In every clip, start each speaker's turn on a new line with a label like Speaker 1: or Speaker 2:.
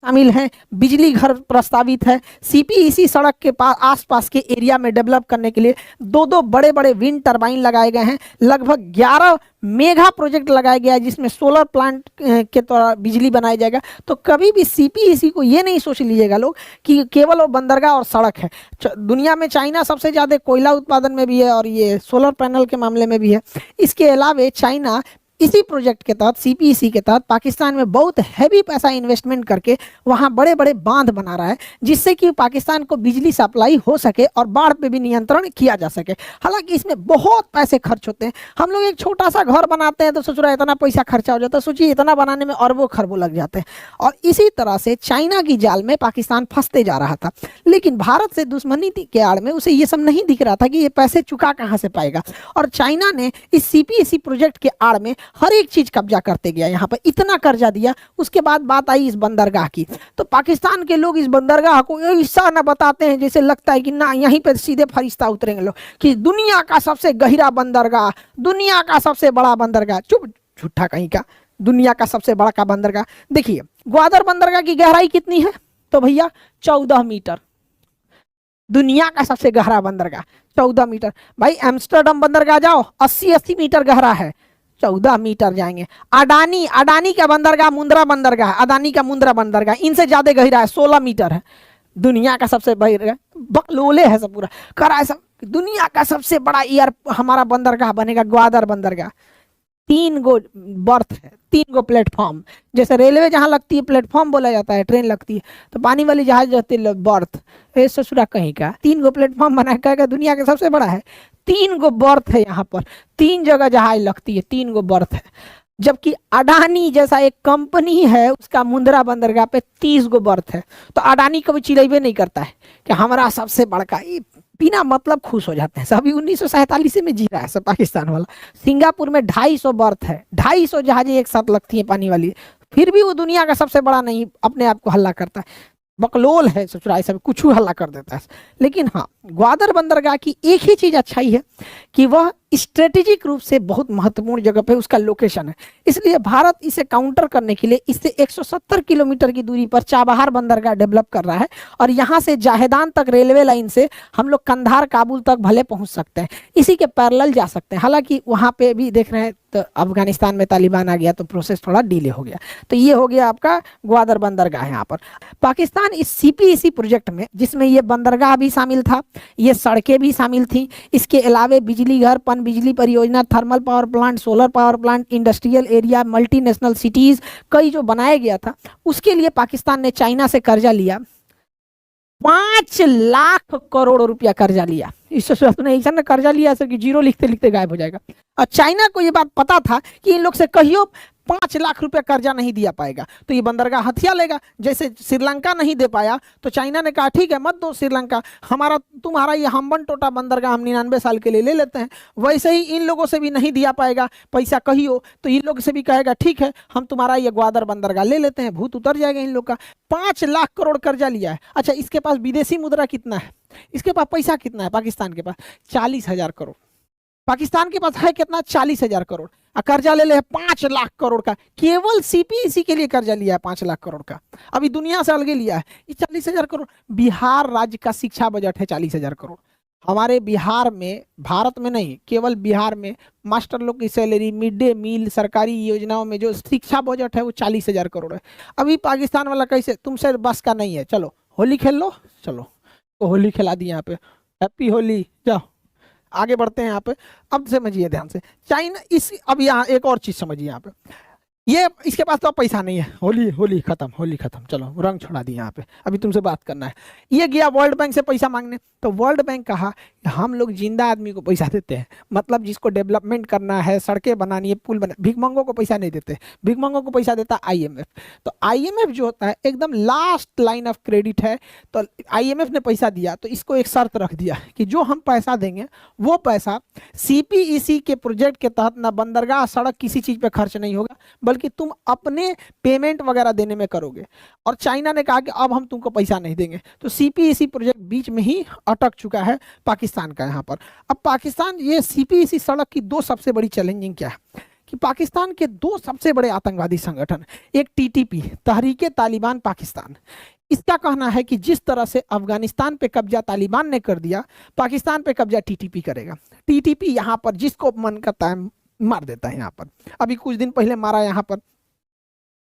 Speaker 1: शामिल हैं, बिजली घर प्रस्तावित है। सीपीईसी सड़क के पास आसपास के एरिया में डेवलप करने के लिए दो दो बड़े बड़े विंड टरबाइन लगाए गए हैं। लगभग 11 मेगा प्रोजेक्ट लगाया गया है जिसमें सोलर प्लांट के द्वारा बिजली बनाया जाएगा। तो कभी भी सीपीईसी को ये नहीं सोच लीजिएगा लोग कि केवल वो बंदरगाह और सड़क है। दुनिया में चाइना सबसे ज़्यादा कोयला उत्पादन में भी है और ये सोलर पैनल के मामले में भी है। इसके अलावा चाइना इसी प्रोजेक्ट के तहत, सीपीईसी के तहत, पाकिस्तान में बहुत हैवी पैसा इन्वेस्टमेंट करके वहाँ बड़े बड़े बांध बना रहा है जिससे कि पाकिस्तान को बिजली सप्लाई हो सके और बाढ़ पे भी नियंत्रण किया जा सके। हालांकि इसमें बहुत पैसे खर्च होते हैं। हम लोग एक छोटा सा घर बनाते हैं तो सोच रहे इतना पैसा खर्चा हो जाता है, सोचिए इतना बनाने में अरबों खरबों लग जाते हैं। और इसी तरह से चाइना की जाल में पाकिस्तान फंसते जा रहा था, लेकिन भारत से दुश्मनी के आड़ में उसे ये सब नहीं दिख रहा था कि ये पैसे चुका कहाँ से पाएगा। और चाइना ने इस सीपीईसी प्रोजेक्ट के आड़ में हर एक चीज कब्जा करते गया, यहाँ पर इतना कर्जा दिया। उसके बाद बात आई इस बंदरगाह की, तो पाकिस्तान के लोग इस बंदरगाह को ऐसा ना बताते हैं जैसे लगता है कि ना यहीं पे सीधे फरिश्ता उतरेंगे लोग कि दुनिया का सबसे गहरा बंदरगाह, दुनिया का सबसे बड़ा बंदरगाह। चुप, झूठा कहीं का, दुनिया का सबसे बड़ा का बंदरगाह। देखिए ग्वादर बंदरगाह की गहराई कितनी है, तो भैया 14 मीटर। दुनिया का सबसे गहरा बंदरगाह 14 मीटर। भाई एम्स्टर्डम बंदरगाह जाओ, 80 मीटर गहरा है, 14 मीटर जाएंगे। अडानी का बंदरगाह, मुंद्रा बंदरगाह, अदानी का मुंद्रा बंदरगाह, इनसे ज्यादा गहरा है, 16 मीटर है। दुनिया का सबसे बड़ा बकलोले है सब पूरा करा है सब। दुनिया का सबसे बड़ा हमारा बंदरगाह बनेगा ग्वादर बंदरगाह। 3 गो बर्थ है, 3 गो प्लेटफॉर्म। जैसे रेलवे जहाँ लगती है प्लेटफॉर्म बोला जाता है, ट्रेन लगती है, तो पानी वाली जहाज रहती है बर्थ। ये ससुरा कहीं का 3 गो प्लेटफॉर्म बना कहेगा दुनिया का सबसे बड़ा है। 3 गो बर्थ है यहाँ पर, 3 जगह जहाज लगती है, 3 गो बर्थ है। जबकि अडानी जैसा एक कंपनी है उसका मुंद्रा बंदरगाह पे 30 गो बर्थ है। तो अडानी कभी चिड़ैबे नहीं करता है कि हमारा सबसे बड़का, बिना मतलब खुश हो जाते हैं। सभी 1947 में जी रहा है सब पाकिस्तान वाला। सिंगापुर में 250 बर्थ है, 250 जहाजें एक साथ लगती हैं पानी वाली, फिर भी वो दुनिया का सबसे बड़ा नहीं अपने आप को हल्ला करता है। बकलोल है ससुराल, सब कुछ हल्ला कर देता है। लेकिन हाँ, ग्वादर बंदरगाह की एक ही चीज अच्छाई है कि वह स्ट्रेटेजिक रूप से बहुत महत्वपूर्ण जगह पे उसका लोकेशन है। इसलिए भारत इसे काउंटर करने के लिए इससे 170 किलोमीटर की दूरी पर चाबहार बंदरगाह डेवलप कर रहा है। और यहाँ से जाहेदान तक रेलवे लाइन से हम लोग कंधार काबुल तक भले पहुंच सकते हैं, इसी के पैरेलल जा सकते हैं। हालांकि वहाँ पे भी देख रहे हैं तो अफगानिस्तान में तालिबान आ गया तो प्रोसेस थोड़ा डिले हो गया। तो ये हो गया आपका ग्वादर बंदरगाह। यहाँ पर पाकिस्तान इस सीपीईसी प्रोजेक्ट में, जिसमें ये बंदरगाह भी शामिल था, ये सड़कें भी शामिल थी, इसके अलावा बिजली घर, पन बिजली परियोजना, thermal power plant, solar power plant, industrial area, multinational cities कई जो बनाया गया था, उसके लिए पाकिस्तान ने चाइना से कर्जा लिया। 5 लाख करोड़ रुपया कर्जा लिया। इससे ऐसा ना कर्जा लिया सर कि जीरो लिखते लिखते गायब हो जाएगा। और चाइना को ये बात पता था कि इन लोग से कहियो 5 लाख रुपया कर्जा नहीं दिया पाएगा तो ये बंदरगाह हथिया लेगा। जैसे श्रीलंका नहीं दे पाया तो चाइना ने कहा ठीक है मत दो श्रीलंका, तुम्हारा ये हम्बन टोटा बंदरगाह हम 99 साल के लिए ले लेते हैं। वैसे ही इन लोगों से भी नहीं दिया पाएगा पैसा कहियो तो इन लोग से भी कहेगा ठीक है हम तुम्हारा ये ग्वादर बंदरगाह ले लेते हैं, भूत उतर जाएगा इन लोग का। 5 लाख करोड़ कर्जा लिया है। अच्छा, इसके पास विदेशी मुद्रा कितना है, इसके पास पैसा कितना है? पाकिस्तान के पास 40,000 करोड़। पाकिस्तान के पास है कितना? 40,000 करोड़। कर्जा ले ले 5 लाख करोड़ का, केवल सीपीईसी के लिए कर्जा लिया है 5 लाख करोड़ का। अभी दुनिया से अलगे लिया है ये 40,000 करोड़। बिहार राज्य का शिक्षा बजट है 40,000 करोड़। हमारे बिहार में, भारत में नहीं, केवल बिहार में मास्टर लोग की सैलरी, मिड डे मील, सरकारी योजनाओं में जो शिक्षा बजट है वो 40,000 करोड़ है। अभी पाकिस्तान वाला कैसे, तुमसे बस का नहीं है, चलो होली खेल लो, चलो तो होली खिला दी यहाँ पे, हैप्पी होली, जाओ आगे बढ़ते हैं यहाँ पे। अब समझिए ध्यान से, चाइना अब यहाँ एक और चीज समझिए यहाँ पे, ये इसके पास तो पैसा नहीं है, होली खत्म, होली खत्म, चलो रंग छोड़ा दी यहाँ पे, अभी तुमसे बात करना है। ये गया वर्ल्ड बैंक से पैसा मांगने, तो वर्ल्ड बैंक कहा हम लोग जिंदा आदमी को पैसा देते हैं, मतलब जिसको डेवलपमेंट करना है, सड़कें बनानी है, पुल बना, भिखमंगों को पैसा नहीं देते, भिखमंगों को पैसा देता IMF। तो IMF जो होता है एकदम लास्ट लाइन ऑफ क्रेडिट है। तो IMF ने पैसा दिया तो इसको एक शर्त रख दिया कि जो हम पैसा देंगे वो पैसा CPEC के प्रोजेक्ट के तहत ना बंदरगाह, सड़क, किसी चीज पे खर्च नहीं होगा, बल्कि तुम अपने पेमेंट वगैरह देने में करोगे। और चाइना ने कहा कि अब हम तुमको पैसा नहीं देंगे, तो CPEC प्रोजेक्ट बीच में ही अटक चुका है पाकिस्तान का यहाँ पर। अब पाकिस्तान, ये CPEC सड़क की 2 सबसे बड़ी चैलेंजिंग क्या है कि कि पाकिस्तान के दो सबसे बड़े आतंकवादी संगठन, एक टीटीपी तहरीके तालिबान पाकिस्तान, इसका कहना है कि जिस तरह से अफगानिस्तान पे कब्जा तालिबान ने कर दिया, पाकिस्तान पे कब्जा टीटीपी करेगा। टीटीपी यहाँ पर जिसको मन करता है मार देता है। यहाँ पर अभी कुछ दिन पहले मारा, यहाँ पर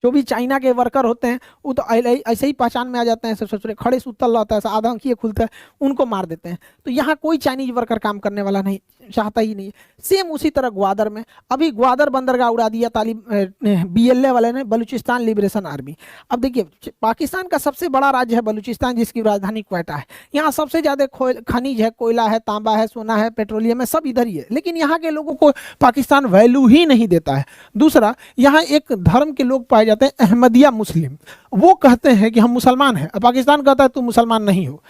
Speaker 1: जो भी चाइना के वर्कर होते हैं वो तो ऐसे ही पहचान में आ जाते हैं, सब खड़े सुतल रहता है, आधा आंखिए खुलता है, उनको मार देते हैं। तो यहाँ कोई चाइनीज वर्कर काम करने वाला नहीं चाहता ही नहीं। सेम उसी तरह ग्वादर में, अभी ग्वादर बंदरगाह उड़ा दिया बीएलए वाले ने, बलूचिस्तान लिबरेशन आर्मी। अब देखिए पाकिस्तान का सबसे बड़ा राज्य है बलूचिस्तान, जिसकी राजधानी क्वेटा है। यहाँ सबसे ज्यादा खनिज है, कोयला है, तांबा है, सोना है, पेट्रोलियम है, सब इधर ही है। लेकिन यहाँ के लोगों को पाकिस्तान वैल्यू ही नहीं देता है। दूसरा, यहाँ एक धर्म के लोग पाए जाते हैं अहमदिया मुस्लिम, वो कहते हैं कि हम मुसलमान हैं, पाकिस्तान कहता है तुम मुसलमान नहीं हो।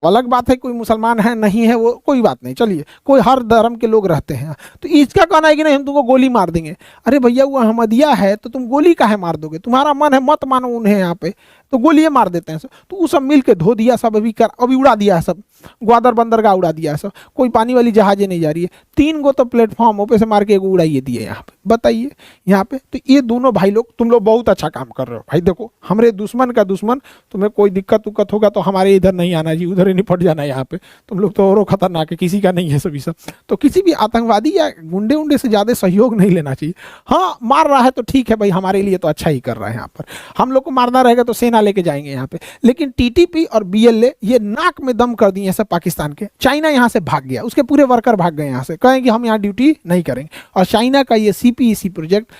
Speaker 1: अलग बात है कोई मुसलमान है नहीं है वो कोई बात नहीं, चलिए कोई हर धर्म के लोग रहते हैं। तो इसका कहना है कि नहीं हम तुमको गोली मार देंगे। अरे भैया वो अहमदिया है तो तुम गोली काहे मार दोगे, तुम्हारा मन है मत मानो उन्हें, यहाँ पे तो गोली मार देते हैं सब। तो वो सब मिल के धो दिया सब, अभी उड़ा दिया है सब, ग्वादर बंदरगाह उड़ा दिया है सब, कोई पानी वाली जहाजें नहीं जा रही है। 3 गो तो प्लेटफॉर्म पे से मार के एगो उड़ाइए दिए यहाँ पे, बताइए यहाँ पे। तो ये दोनों भाई लोग, तुम लोग बहुत अच्छा काम कर रहे हो भाई। देखो हमारे दुश्मन का दुश्मन, तुम्हें कोई दिक्कत उक्कत होगा तो हमारे इधर नहीं आना जी, उधर ही निपट जाना यहाँ पे। तुम लोग तो और खतरनाक है, किसी का नहीं है सभी सब। तो किसी भी आतंकवादी या गुंडे उंडे से ज्यादा सहयोग नहीं लेना चाहिए। हाँ मार रहा है तो ठीक है भाई, हमारे लिए तो अच्छा ही कर रहा है। यहाँ पर हम लोग को मारना रहेगा तो सेना लेके जाएंगे यहाँ पे। लेकिन टीटीपी और बीएलए ये नाक में दम कर दिए सब पाकिस्तान के। चाइना यहाँ से भाग गया, उसके पूरे वर्कर भाग गए यहाँ से, कहें कि हम यहाँ ड्यूटी नहीं करेंगे। और चाइना का ये सीपीईसी प्रोजेक्ट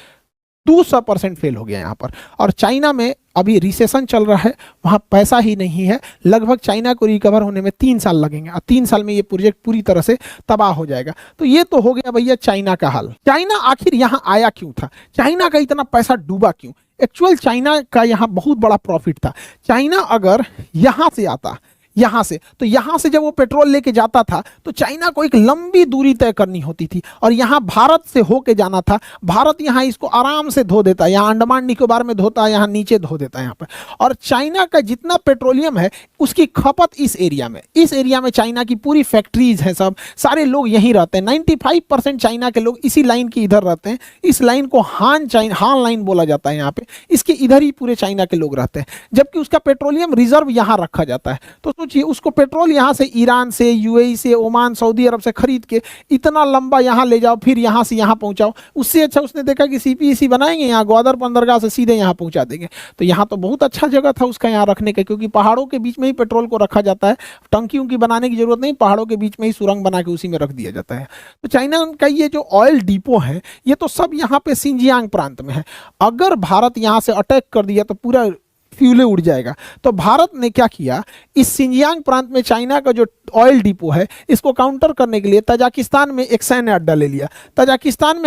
Speaker 1: 200% फेल हो गया यहाँ पर। और चाइना में अभी रिसेशन चल रहा है, वहाँ पैसा ही नहीं है। लगभग चाइना को रिकवर होने में 3 साल लगेंगे और 3 साल में ये प्रोजेक्ट पूरी तरह से तबाह हो जाएगा। तो ये तो हो गया भैया चाइना का हाल। चाइना आखिर यहाँ आया क्यों था, चाइना का इतना पैसा डूबा क्यों? एक्चुअल चाइना का यहाँ बहुत बड़ा प्रॉफिट था। चाइना अगर यहाँ से आता, यहाँ से, तो यहाँ से जब वो पेट्रोल लेके जाता था तो चाइना को एक लंबी दूरी तय करनी होती थी और यहाँ भारत से होके जाना था। भारत यहाँ इसको आराम से धो देता है, यहाँ अंडमान निकोबार में धोता है, यहाँ नीचे धो देता है यहाँ पर। और चाइना का जितना पेट्रोलियम है उसकी खपत इस एरिया में चाइना की पूरी फैक्ट्रीज हैं, सब सारे लोग यहीं रहते हैं। 95% चाइना के लोग इसी लाइन के इधर रहते हैं। इस लाइन को हान लाइन बोला जाता है यहाँ पे, इसके इधर ही पूरे चाइना के लोग रहते हैं। जबकि उसका पेट्रोलियम रिजर्व यहाँ रखा जाता है। तो उसको पेट्रोल यहाँ से ईरान से, यूएई से, ओमान, सऊदी अरब से खरीद के इतना लंबा यहाँ ले जाओ, फिर यहाँ से यहाँ पहुंचाओ। उससे अच्छा उसने देखा कि सीपीईसी बनाएंगे, यहाँ ग्वादर बंदरगाह से सीधे यहाँ पहुंचा देंगे। तो यहाँ तो बहुत अच्छा जगह था उसका यहाँ रखने का, क्योंकि पहाड़ों के बीच में ही पेट्रोल को रखा जाता है। टंकी उंकी बनाने की जरूरत नहीं, पहाड़ों के बीच में ही सुरंग बना के उसी में रख दिया जाता है। तो चाइना का ये जो ऑयल डिपो है ये तो सब यहाँ पे सिंजियांग प्रांत में है। अगर भारत यहाँ से अटैक कर दिया तो पूरा फ्यूले उड़ जाएगा। तो भारत ने क्या किया, इस सिंजियांग प्रांत में चाइना का जो ऑयल डिपो है इसको काउंटर करने के लिए तजाकिस्तान में एक सैन्य अड्डा ले लिया। तजाकिस्तान में